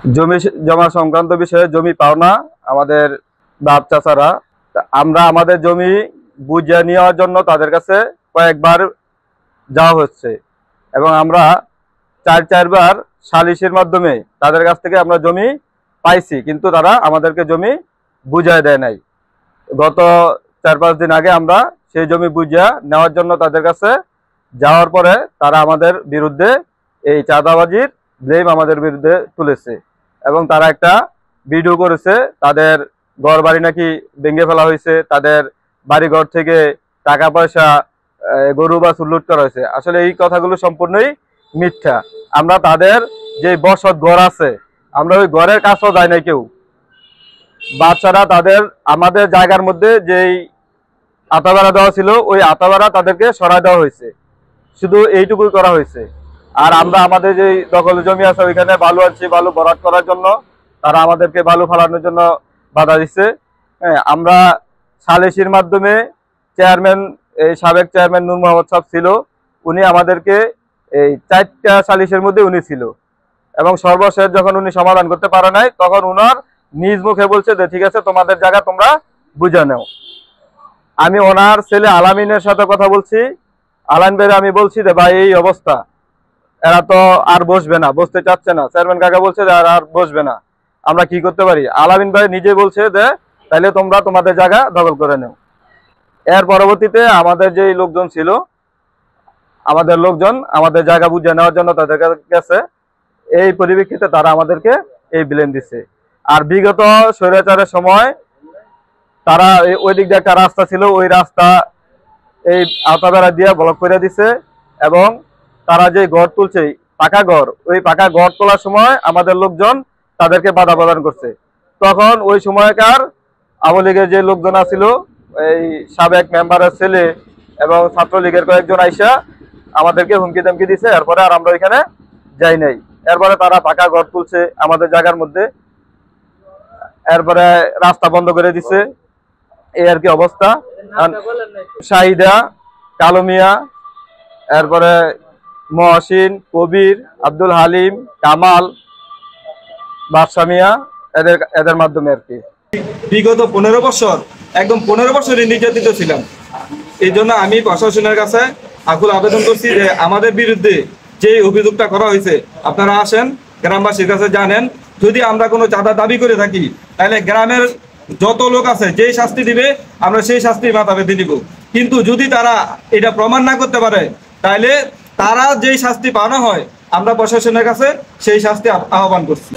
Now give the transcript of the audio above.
জমি জমা সংক্রান্ত বিষয়ে জমি পাওনা আমাদের বাপ চাচারা আমরা আমাদের জমি বুঝিয়ে নেওয়ার জন্য তাদের কাছে কয়েকবার যাওয়া হচ্ছে এবং আমরা চারবার সালিশের মাধ্যমে তাদের কাছ থেকে আমরা জমি পাইছি, কিন্তু তারা আমাদেরকে জমি বুঝিয়ে দেয় নাই। গত 4-5 দিন আগে আমরা সেই জমি বুঝিয়ে নেওয়ার জন্য তাদের কাছে যাওয়ার পরে তারা আমাদের বিরুদ্ধে এই চাঁদাবাজির ব্লেম আমাদের বিরুদ্ধে তুলেছে এবং তারা একটা ভিডিও করেছে। তাদের ঘর বাড়ি নাকি ভেঙে ফেলা হয়েছে, তাদের বাড়িঘর থেকে টাকা পয়সা গরু বা লুট করা হয়েছে। আসলে এই কথাগুলো সম্পূর্ণই মিথ্যা। আমরা তাদের যে বসত ঘর আছে আমরা ওই ঘরের কাছেও যাই না কেউ। বাচ্চারা তাদের আমাদের জায়গার মধ্যে যেই আতাবাড়া দেওয়া ছিল ওই আতাবাড়া তাদেরকে সরাই দেওয়া হয়েছে, শুধু এইটুকুই করা হয়েছে। আর আমরা আমাদের যে দখল জমি আছে ওইখানে বালু আনছি, বালু ভরাট করার জন্য তারা আমাদেরকে বালু ফালানোর জন্য বাধা দিচ্ছে। হ্যাঁ, আমরা সালিসির মাধ্যমে চেয়ারম্যান, এই সাবেক চেয়ারম্যান নূর মোহাম্মদ সাহেব ছিল, উনি আমাদেরকে এই 4টা সালিসের মধ্যে উনি ছিল এবং সর্বশেষ যখন উনি সমাধান করতে পারে নাই তখন উনার নিজ মুখে বলছে যে ঠিক আছে তোমাদের জায়গা তোমরা বুঝে নাও। আমি ওনার ছেলে আলামিনের সাথে কথা বলছি, আলামিন ভাইরে আমি বলছি যে ভাই এই অবস্থা, এরা তো আর বসবে না, বসতে চাচ্ছে না। চেয়ারম্যান কাকা বলছে যে আর বসবে না, আমরা কি করতে পারি? আলামিন ভাই নিজে বলছে যে তাহলে তোমরা তোমাদের জায়গা দখল করে নাও। এর পরবর্তীতে আমাদের যে লোকজন ছিল, আমাদের লোকজন আমাদের জায়গা বুঝে নেওয়ার জন্য তাদের কাছে এই পরিপ্রেক্ষিতে তারা আমাদেরকে এই ব্লেম দিচ্ছে। আর বিগত স্বৈরাচারের সময় তারা ওই দিক দিয়ে একটা রাস্তা ছিল, ওই রাস্তা এই আওতাবেড়া দিয়ে ব্লক করে দিছে এবং তারা যে ঘর তুলছে পাকা ঘর, ওই পাকা ঘর তোলার সময় আমাদের লোকজন তাদেরকে বাধা প্রদান করছে। তখন ওই সময়কার আওয়ামী লীগের যে লোকজন ছিল, এই সাবেক মেম্বারের ছেলে এবং ছাত্রলীগের কয়েকজন আইসা আমাদেরকে হুমকি ধমকি দিছে। এরপরে আর আমরা ওইখানে যাই নাই। এরপরে তারা পাকা ঘর তুলছে আমাদের জায়গার মধ্যে, এরপরে রাস্তা বন্ধ করে দিছে। এই আর কি অবস্থা। শাহিদা, কালুমিয়া, এরপরে মহসিন, কবির, আব্দুল হালিম, কামাল, বাদশা মিয়া, এদের মাধ্যমে আর কি। বিগত 15 বছর একদম 15 বছরই নির্যাতিত ছিলাম। এই জন্য আমি প্রশাসনের কাছে আকুল আবেদন করছি যে আমাদের বিরুদ্ধে যে অভিযোগটা করা হয়েছে আপনারা আসেন, গ্রামবাসীর কাছে জানেন। যদি আমরা কোনো চাঁদা দাবি করে থাকি তাহলে গ্রামের যত লোক আছে যেই শাস্তি দিবে আমরা সেই শাস্তি মাথা পেতে দিব। কিন্তু যদি তারা এটা প্রমাণ না করতে পারে তাহলে তারা যেই শাস্তি পাওয়া হয় আমরা প্রশাসনের কাছে সেই শাস্তি আহ্বান করছি।